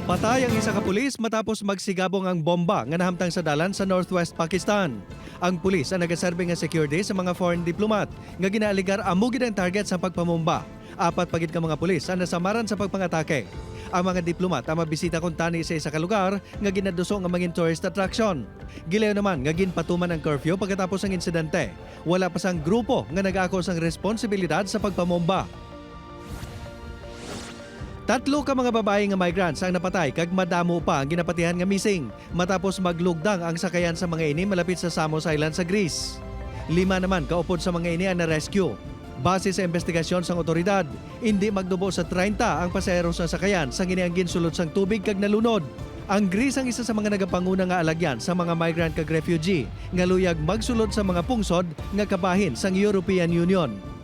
Patay ang isa ka pulis matapos magsigabong ang bomba nga nahamtang sa dalan sa Northwest Pakistan. Ang pulis ang nagaserbe nga security sa mga foreign diplomat nga ginaaligar amo gid ang target sa pagpamomba. Apat pagid ka mga pulis ang nasamaran sa pagpangatake. Ang mga diplomat ang mabisita kung tani sa isa ka lugar nga ginaduso nga mangin tourist attraction. Gilayo naman nga ginpatuman ang curfew pagkatapos ng insidente. Wala pa sang grupo nga nag-ako sang responsibilidad sa pagpamomba. Tatlo ka mga babae nga migrants ang napatay kag madamo pa ang ginapatihan nga missing matapos maglugdang ang sakayan sa mga ini malapit sa Samos Island sa Greece. 5 naman kaupod sa mga ini ang na-rescue. Base sa investigasyon sang otoridad, hindi magdubo sa 30 ang pasahero sa sakayan sa ginianggin sulod sang tubig kag nalunod. Ang Greece ang isa sa mga nagapanguna nga alagyan sa mga migrant kag refugee nga luyag magsulod sa mga pungsod nga kabahin sang European Union.